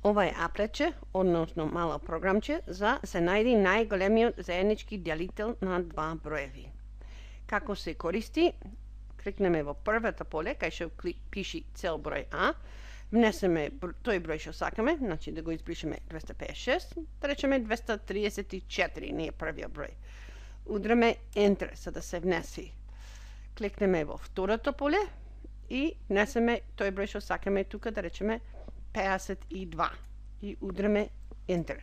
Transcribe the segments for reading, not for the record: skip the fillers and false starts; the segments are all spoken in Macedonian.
Ова е аплече, односно мало програмче, за се најди најголемиот заеднички делител на два броеви. Како се користи? Кликнеме во првата поле, кај што пиши цел број А, внесеме тој број што сакаме, значи да го избришеме 256, да речеме 234, не е првиот број. Удраме Enter за да се внеси. Кликнеме во второто поле и внесеме тој број што сакаме тука, да речеме 52 и удраме Enter.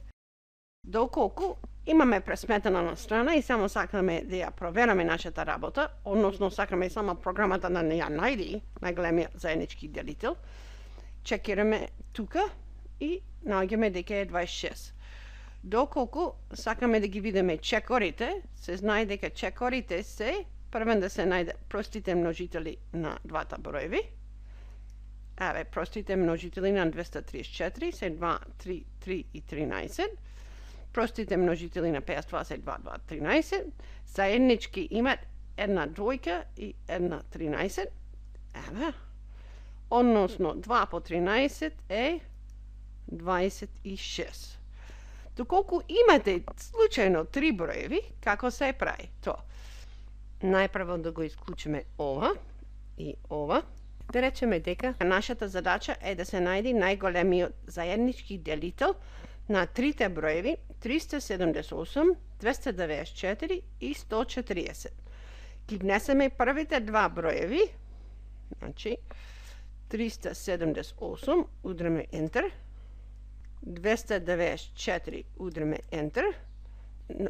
Доколку имаме пресметана на страна и само сакаме да ја провераме нашата работа, односно сакаме само програмата да ја најди најголемиот заеднички делител, чекираме тука и наоѓаме дека е 26. Доколку сакаме да ги видиме чекорите, се знае дека чекорите се првен да се најде простите множители на двата броеви. Еве, простите множители на 234 се 2, 3, 3 и 13. Простите множители на 52 се 2, 2, 13. Заеднички имат една двојка и една 13. Еве. Односно 2 по 13 е 26. Доколку имате случајно три броеви, како се прави тоа? Најпрво да го исклучиме ова и ова. Да речеме дека нашата задача е да се најди најголемиот заеднички делител на трите броеви 378, 294 и 140. Ги внесеме првите два броеви, значи 378, удраме Enter, 294, удраме Enter,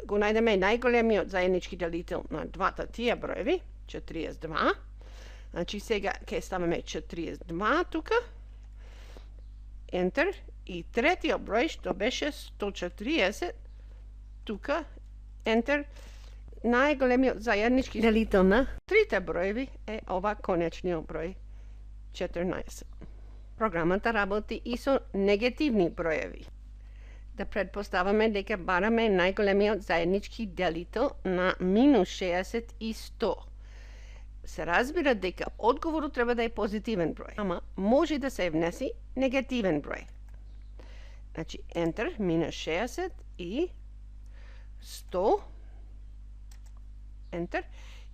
го најдеме најголемиот заеднички делител на двата тие броеви, 42, значи сега ќе ставаме 42 тука, Enter, и третиот број што беше 140, тука, Enter, најголемиот заеднички делител на трите броеви е ова конечниот број 14. Програмата работи и со негативни броеви. Да предпоставаме дека бараме најголемиот заеднички делител на минус 60 и 100. Се разбира дека одговорот треба да е позитивен број, ама може да се внеси негативен број. Значи, Enter, минус 60 и 100, Enter,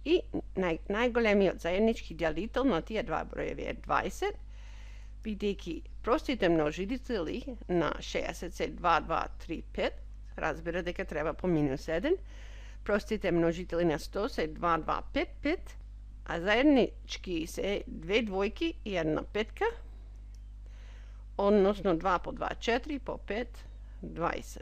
и најголемиот заеднички делител на тие два броеви е 20, бидејќи простите множители на 60 се 2, 2, 3, 5, разбира дека треба по минус 1, простите множители на 100 се 2, 2, 5, 5, а заеднички се две двојки и една петка, односно 2 по 2, 4, по 5, 20.